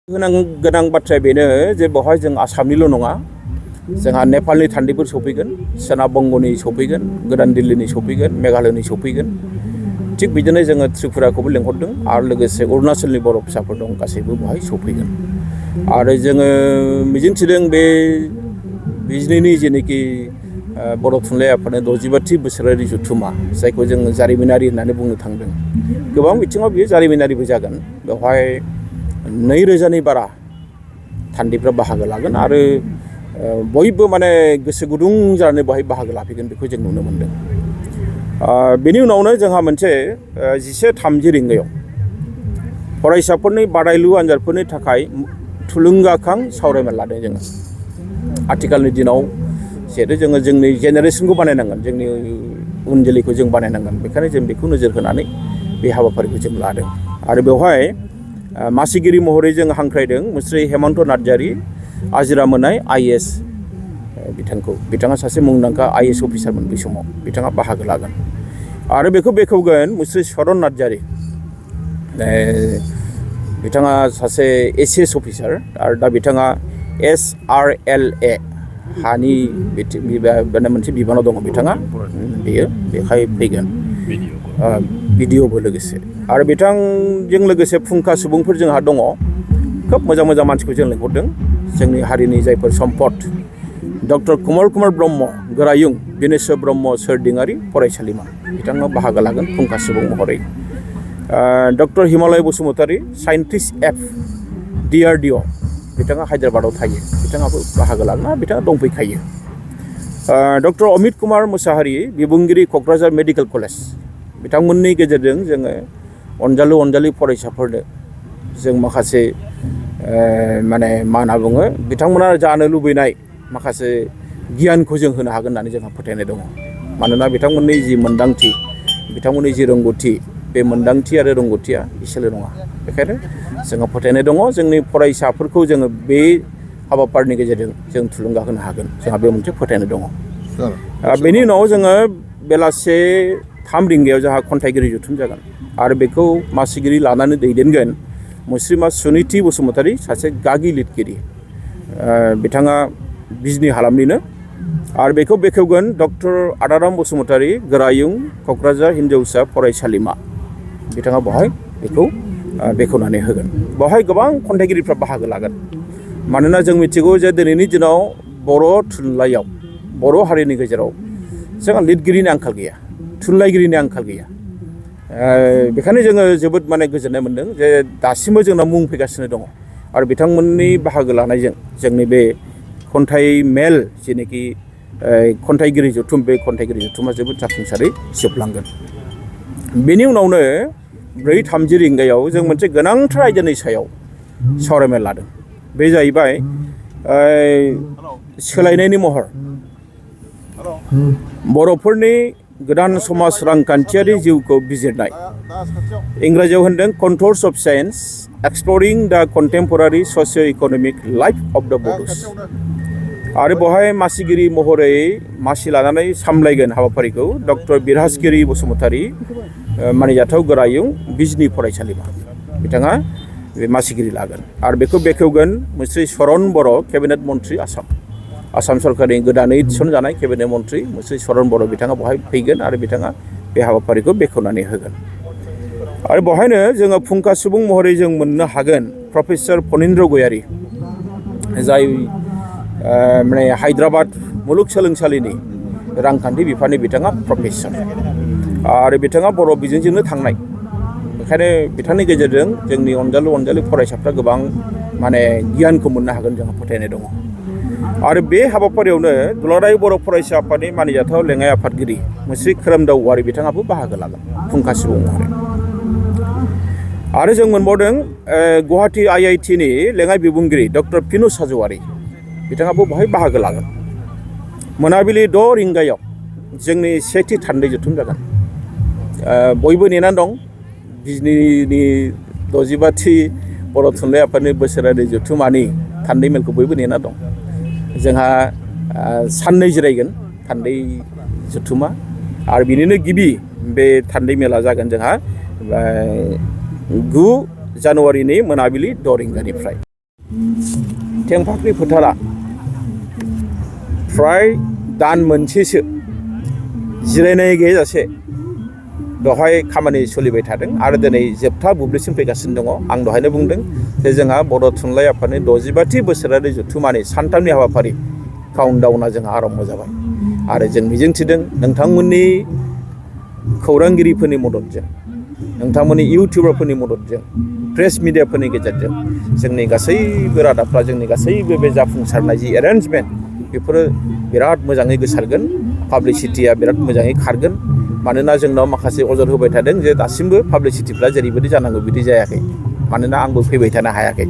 गोनां बाथ्राया बेनो जे बेवहाय जों आसामनिल' नङा जोंहा नेपालनि थान्दैफोर सफैगोन, सोनाब बंगनि सफैगोन, गोदान दिल्लीनि सफैगोन, मेघालयनि सफैगोन। थिग बिदिनो जोङो त्रिपुराखौबो लेंहरदों आरो लोगोसे अरुणाचलनि बर' फिसाफोर दं, गासैबो बेवहाय सफैगोन। आरो जोङो मिजिंथिदों बे बिजिनिनि जेनोखि बर' थुनलाइ आफादनि 65थि बोसोरारि जथुम्मा, जायखौ जोङो जारिमिनारि होननानै बुंनो थांदों। गोबां बिथिङाव बियो जारिमिनारिबो जागोन। बेवहाय 2000नि बारा थान्दैफ्रा बाहागो लागोन आरो बयबो माने गोसो गुदुं जानानै बेवहाय बाहागो लाफैगोन, बेखौ जों नुनो मोन्दों। बेनि उनावनो जोंहा मोनसे 1:30 रिंगायाव फरायसाफोरनि बादायलु आनजादफोरनि थाखाय थुलुंगाखां सावरायमेल लादों जोङो। आथिखालनि दिनाव जिहेतु जोङो जोंनि जेनेरेसनखौ बानायनांगोन, जोंनि उन जोलैखौ जों बानायनांगोन, बेखायनो जों बेखौ नोजोर होनानै बे हाबाफारिखौ जों लादों। आरो बेवहाय मासिगिरि महरै जों हांख्रायदों मुस्रि हेमन्त नार्जारि, आजिरा मोननाय IAS बिथांखौ। बिथाङा सासे मुंदांखा IAS अफिसारमोन बै समाव, बिथाङा बाहागो लागोन। आरो बेखौ बेखेवगोन मुस्रि सरन नार्जारि, बिथाङा सासे ACS अफिसार आरो दा बिथाङा SRLA हानि मोनसे बिबानाव दङ बिथाङा, बेहाय फैगोन भिडिअबो लोगोसे। आरो बिथांजों लोगोसे फुंखा सुबुंफोर जोंहा दङ, खोब मोजां मोजां मानसिखौ जों लेंहरदों। जोंनि हारिनि जायफोर सम्पद, डक्टर कमल कुमार ब्रह्म गोरायुं, बिनेस्वर ब्रह्म सोरदिङारि फरायसालिमा, बिथाङा बाहागो लागोन फुंखा सुबुं महरै। Doctor Himalaya Basumatary, scientist F DRDO, बिथाङा हायद्राबादाव थायो, बिथाङाबो बाहागो लागोन, बिथाङा दंफैखायो। डक्टर अमित कुमार मुसाहारि, बिबुंगिरि क'क्राझार मेडिकेल कलेज, बिथांमोननि गेजेरजों जोङो अनजालु फरायसाफोरनो जों माखासे माने मा होनना बुङो, बिथांमोना जानो लुबैनाय माखासे गियानखौ जों होनो हागोन होननानै जोंहा फोथायनाय दङ। मानोना बिथांमोननि जि मोन्दांथि, बिथांमोननि जि रोंगौथि, बे मोन्दांथि आरो रोंगौथिया एसेल' नङा। बेखायनो जोंहा फोथायनाय दङ जोंनि फरायसाफोरखौ जोङो बे हाबाफारिनि गेजेरजों जों थुलुंगा होनो हागोन, जोंहा बे मोनसे फोथायनाय दङ। बेनि उनाव जोङो बेलासे 3 रिंगायाव जोंहा खन्थाइगिरि जथुम जागोन आरो बेखौ मासिगिरि लानानै दैदेनगोन मुस्रिमा सुनिति बसुमतारी, सासे गागि लिरगिरि, बिथाङा बिजनि हालामनिनो। आरो बेखौ बेखेवगोन डक्टर आदाराम बसुमतारी, गोरायुं, क'क्राझार हिन्जावसा फरायसालिमा, बिथाङा बेवहाय बेखौ बेखेवनानै होगोन। बेवहाय गोबां खन्थाइगिरिफ्रा बाहागो लागोन। मानोना जों मिथिगौ जे दिनैनि दिनाव बर' थुनलाइयाव, बर' हारिनि गेजेराव जोंहा लिरगिरिनि आंखाल गैया, थुनलाइगिरिनि आंखाल गैया। बेखायनो जोङो जोबोद माने गोजोननाय मोन्दों जे दासिमबो जोंनाव मुं फैगासिनो दङ। आरो बिथांमोननि बाहागो लानायजों जोंनि बे खन्थाइ मेल, जेनोखि खन्थाइगिरि जथुम, बे खन्थाइगिरि जथुमा जोबोद जाफुंसारै जोबलांगोन। बेनि उनावनो 4:30 रिंगायाव जों मोनसे गोनांथार आयदानि सायाव सावरायमेल लादों। बे जाहैबाय सोलायनायनि महर, बर'फोरनि गोदान समाज रांखान्थियारि जिउखौ बिजिरनाय। इंराजियाव होनदों कन्टुर्स अफ चेन्ज, एक्सप्लरिं द contemporary socio' economic life of द बड'स। आरो बेवहाय मासिगिरि महरै मासि लानानै सामलायगोन हाबाफारिखौ डक्टर बिरहासगिरि बसुमतारी, मानिजाथाव गोरायुं, बिजनि फरायसालिमा, बिथाङा बे मासिगिरि लागोन। आरो बेखौ बेखेवगोन मुस्रि सरन बर', केबिनेट मन्थ्रि आसाम सरकारनि गोदानै थिसनजानाय केबिनेट मन्थ्रि मुस्रि सरन बर', बिथाङा बेवहाय फैगोन आरो बिथाङा बे हाबाफारिखौ बेखेवनानै होगोन। आरो बेवहायनो जोङो फुंखा सुबुं महरै जों मोननो हागोन प्रफेसर फनिन्द्र गयारि, जाय माने हायद्राबाद मुलुगसोलोंसालिनि रांखान्थि बिफाननि बिथाङा प्रफेसर आरो बिथाङा बर' बिजोंजोंनो थांनाय। बेखायनो बिथांनि गेजेरजों जोंनि अनजालु फरायसाफ्रा गोबां माने गियानखौ मोननो हागोन, जोंहा फोथायनाय दङ। आरो बे हाबाफारियावनो दुलाराय बर' फरायसा आफादनि मानिजाथाव लेङाइ आफादगिरि मुस्रि खोरोमदाव औवारि, बिथाङाबो बाहागो लागोन फुंखा सुबुं महरै। आरो जों मोनबावदों गुवाहाटी IIT नि लेङाइ बिबुंगिरि डक्टर पिनुस हाज'वारि, बिथाङाबो बेवहाय बाहागो लागोन। मोनाबिलि 6 रिंगायाव जोंनि सेथि थान्दै जथुम जागोन। बयबो नेनानै दं बिजनिनि 65थि बर' थुनलाइ आफादनि बोसोरारि जथुमानि थान्दै मेलखौ बयबो नेना दं। जोंहा 3 जिरायगोन थान्दै जथुमा, आरो बिनिनो गिबि बे थान्दै मेला जागोन जोंहा 9 जानुवारिनि मोनाबिलि 6 रिंगानिफ्राय। थेंफाख्रि फोथारा फ्राय दान मोनसेसो जिरायनाय गैयाजासे बेवहाय खामानि सोलिबाय थादों आरो दिनै जोबथा बुब्लिसिम फैगासिनो दङ। आं दहायनो बुंदों जे जोंहा बर' थुनलाइ आफादनि 65थि बोसोरारि जथुम्मानि सानथामनि हाबाफारि काउन्टडाउनआ जोंहा आरम्भ जाबाय आरो जों मिजिंथिदों नोंथांमोननि खौरांगिरिफोरनि मददजों, नोंथांमोननि इउटिउबारफोरनि मददजों, प्रेस मिडियाफोरनि गेजेरजों जोंनि गासैबो रादाबफ्रा, जोंनि गासैबो बे जाफुंसारनाय जि एरेन्जमेन्ट बेफोरो बिराद मोजाङै गोसारगोन, पाब्लिसिटिया बिराद मोजाङै खारगोन। मानोना जोंनाव माखासे अजद होबाय थादों जे दासिमबो पाब्लिसिटिफ्रा जेरैबायदि जानांगौ बिदि जायाखै, मानोना आंबो फैबाय थानो हायाखै।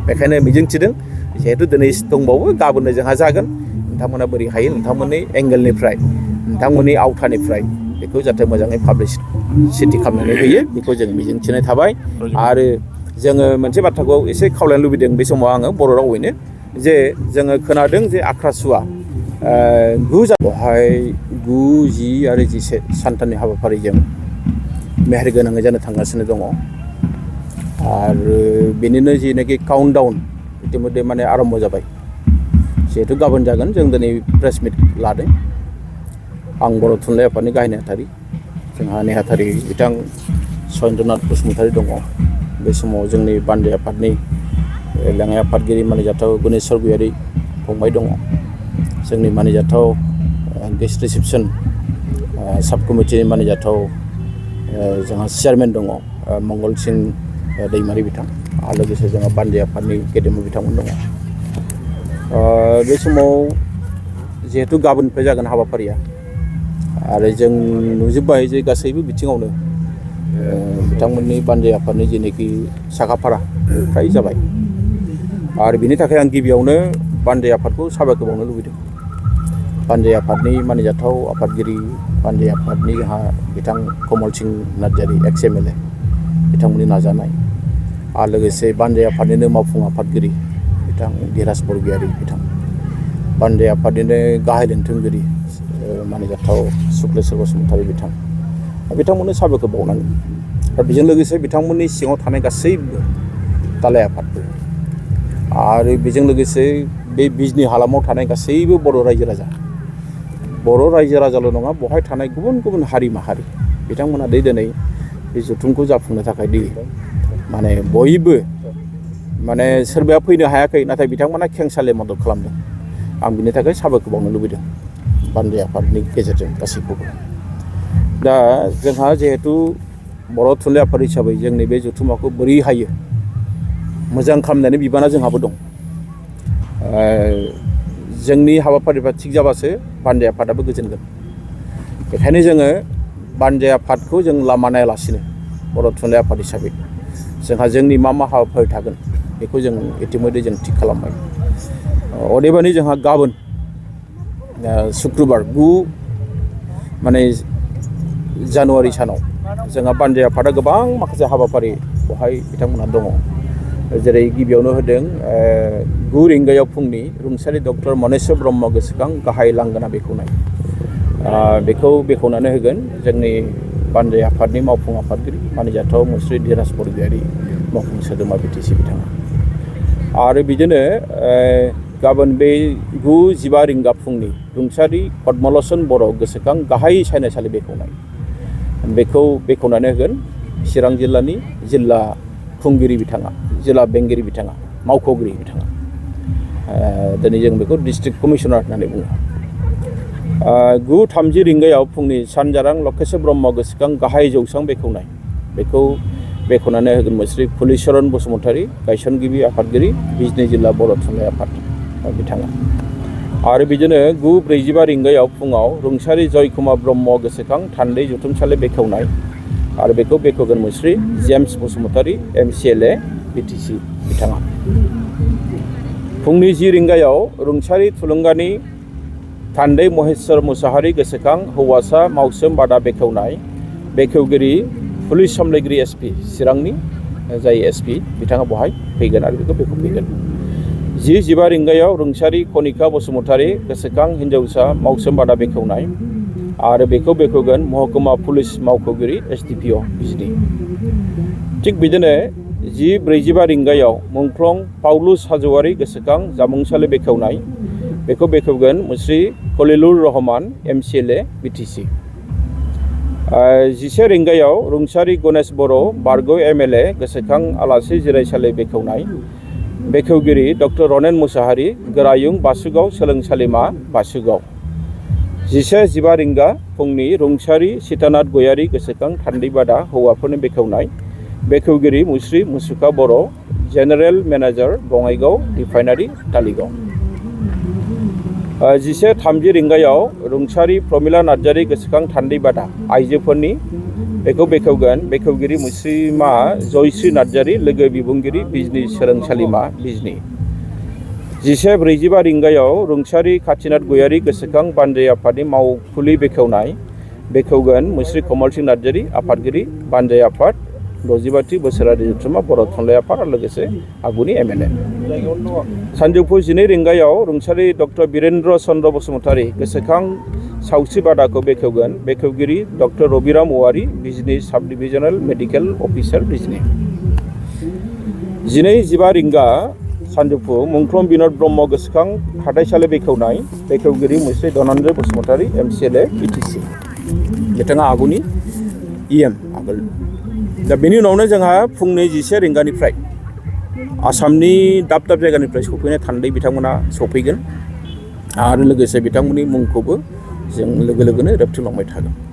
बेखायनो मिजिंथिदों जिहेतु दिनै दंबावो, गाबोननो जोंहा जागोन। नोंथांमोना बोरै हायो नोंथांमोननि एंगेलनिफ्राय, नोंथांमोननि आवथानिफ्राय बेखौ जाहाथे मोजाङै पाब्लिसिटि खालामनानै होयो बेखौ जों मिजिंथिनाय थाबाय। आरो जोङो मोनसे बाथ्राखौ एसे खावलायनो लुबैदों बे समाव आङो बर' रावैनो, जे जोङो खोनादों जे आख्रासुवा 9, 10 आरो 11 सानथामनि हाबाफारिजों मेहेरगोनाङै जानो थांगासिनो दङ आरो बेनिनो जिनाखि काउन्टडाउन इतिमध्य माने आरम्भ जाबाय। जिहेतु गाबोन जागोन, जों दिनै प्रेस मिट लादों। आं बर' थुनलाइ आफादनि गाहाय नेहाथारि, जोंहा नेहाथारि बिथां सयेन्द्रनाथ बसुमतारी दङ। बे समाव जोंनि बानजाय आफादनि लेङाइ आफादगिरि मानिजाथाव गुनेस्वर गयारी फंबाय दङ। जोंनि मानिजाथाव गेस्ट रिसेपसन साब कमिटिनि मानिजाथाव जोंहा चेयारमेन दङ मंगल सिं दैमारि बिथां, आरो लोगोसे जोंहा बानजाय आफादनि गेदेमा बिथांमोन दङ। बे समाव जिहेतु गाबोननिफ्राय जागोन हाबाफारिया आरो जों नुजोब्बाय जे गासैबो बिथिङावनो बिथांमोननि बानजाय आफादनि जेनोखि साखाफारा फ्राय जाबाय। आरो बिनि थाखाय आं गिबियावनो बानजाय आफादखौ साबायखर बावनो लुबैदों। बानजाय आफादनि मानिजाथाव आफादगिरि, बानजाय आफादनि जोंहा बिथां कमल सिं नार्जारी एक्स MLA बिथांमोननि नाजानाय, आरो लोगोसे बानजाय आफादनिनो मावफुं आफादगिरि बिथां धीराज बरगयारी बिथां, बानजाय आफादनिनो गाहाय दोनथुमगिरि मानिजाथाव सुक्लेस्वर बसुमतारी बिथां, बिथांमोननो साबायखर बावनांगोन। आरो बेजों लोगोसे बिथांमोननि सिङाव थानाय गासैबो दालाइ आफादफोर आरो बेजों लोगोसे बे बिजनि हालामाव थानाय गासैबो बर' रायजो राजा, बर' रायजो राजाल' नङा, बेवहाय थानाय गुबुन गुबुन हारि माहारि बिथांमोना दिनै बे जथुमखौ जाफुंनो थाखाय माने बयबो माने सोरबाया फैनो हायाखै, नाथाय बिथांमोना खेंसालिया मदद खालामदों। आं बिनि थाखाय साबायखर बावनो लुबैदों बानजाय आफादनि गेजेरजों गासैखौबो। दा जोंहा जिहेतु बर' थुनलाइ आफाद हिसाबै जोंनि बे जथुम्माखौ बोरै हायो मोजां खालामनायनि बिबाना जोंहाबो दं। जोंनि हाबाफारिफ्रा थिग जाबासो बानजाय आफादाबो गोजोनगोन। बेखायनो जोङो बानजाय आफादखौ जों लामा नायालासिनो बर' थुनलाइ आफाद हिसाबै जोंहा जोंनि मा हाबाफारि थागोन बेखौ जों इतिमध्य जों थिग खालामबाय। अदेबानि जोंहा गाबोन शुक्रबार 9 जानुवारि सानाव जोंहा बानजाय आफादा गोबां माखासे हाबाफारि बेवहाय बिथांमोनहा दङ। जेरै गिबियावनो होदों 9 रिंगायाव फुंनि रुंसारि डक्टर मनेस्वर ब्रह्म गोसोखां गाहाय लांगोना बेखेवनाय, बेखौ बेखेवनानै होगोन जोंनि बानजाय आफादनि मावफुं आफादगिरि मानिजाथाव मुस्रि धीराज बरगयारी मावफुं सोद्रोमा BTC बिथाङा। आरो बिदिनो गाबोन बे 9:15 रिंगा फुंनि रुंसारि पद्मलोचन बर' गोसोखां गाहाय सायनासालि बेखेवनाय, बेखौ बेखेवनानै होगोन चिरां जिल्लानि जिल्ला खुंगिरि बिथाङा, जिल्ला बेंगिरि बिथाङा, मावख'गिरि बिथाङा। दिनै जों बेखौ डिस्ट्रिक्ट कमिशनार होननानै बुङो। 9:30 रिंगायाव फुंनि सानजारां लकेश्वर ब्रह्म गोसोखां गाहाय जौसां बेखेवनाय, बेखौ बेखेवनानै होगोन मुस्रि फुलिचरन बसुमतारी गायसनगिरि आफादगिरि बिजनि जिल्ला बर' थुनलाइ आफाद बिथाङा। आरो बिदिनो 9:45 रिंगायाव फुङाव रुंसारि जयकुमार ब्रह्म गोसोखां थान्दै जथुमसालि बेखेवनाय, आरो बेखौ बेखेवगोन मुस्रि जेम्स बसुमतारी MCLA BTC बिथाङा। फुंनि 10 रिंगायाव रुंसारि थुलुंगानि थान्दै महेश्वर मुसाहारि गोसोखां हौवासा मावसोम बादा बेखेवनाय, बेखेवगिरि पुलिस सामलायगिरि SP चिरांनि जाय SP बिथाङा बेवहाय फैगोन आरो बेखौ बेखेवफैगोन। 10:15 रिंगायाव रुंसारि कनिका बसुमतारी गोसोखां हिन्जावसा मावसोम बादा बेखेवनाय, आरो बेखौ बेखेवगोन महकुमा पुलिस मावख'गिरि SDPO बिजनि। थिग बिदिनो 10:45 रिंगायाव मुंख्लं पाउलुस हाज'वारि गोसोखां जामुंसालि बेखेवनाय बेखौ बेखेवगोन मुस्रि खलिलुर रहमान MCLA BTC। 11 रिंगायाव रुंसारि गणेश बर' बारग' MLA गोसोखां आलासि जिरायसालि बेखेवनाय बेखेवगिरि डक्टर रनेन मुसाहारि गोरायुं बासुगाव सोलोंसालिमा बासुगाव। 11:15 रिंगा फुंनि रुंसारि सीतानाथ गयारि गोसोखां थान्दैबादा हौवाफोरनि बेखेवनाय बेखेवगिरि मुस्रि मुसुखा बर' जेनेरेल मेनेजार बङाइगाव रिफाइनारि तालिगाव। 11:30 रिंगायाव रुंसारि प्रमिला नार्जारि गोसोखां थान्दैबादा आइजोफोरनि बेखौ बेखेवगोन बेखेवगिरि मुस्रिमा जयश्री नार्जारि लोगो बिबुंगिरि बिजनी सोलोंसालिमा बिजनी। 11:45 रिंगायाव रुंसारि काथिनाथ गयारि गोसोखां बानजाय आफादनि मावखुलि बेखेवनाय बेखेवगोन मुस्रि कमल सिंह नार्जारि आफादगिरि बानजाय आफाद 65थि बोसोरारि जथुम्मा बर' थुनलाइ आफाद लोगोसे आगुनि MLA। सानजौफु 12 रिंगायाव रुंसारि डक्टर बीरेन्द्र चन्द्र बसुमतारी गोसोखां सावस्रि बादाखौ बेखेवगोन बेखेवगिरि डक्टर रबिराम औवारि बिजनी साब डिभिजनेल मेडिकेल अफिसार बिजनी। 12:15 रिंगा सानजौफु मुंख्लं बिनोद ब्रह्म गोसोखां हाथाइसालि बेखेवनाय बेखेवगिरि मुस्रि धनन्जय बसुमतारी MCLA BTC। बिथाङा आगुनि EM आगोल। दा बेनि उनावनो जोंहा फुंनि 11 रिंगानिफ्राय आसामनि दाब दाब जायगानिफ्राय सफैनाय थान्दै बिथांमोना सफैगोन आरो लोगोसे बिथांमोननि मुंखौबो जों लोगो लोगोनो रेबथुमलांबाय थागोन।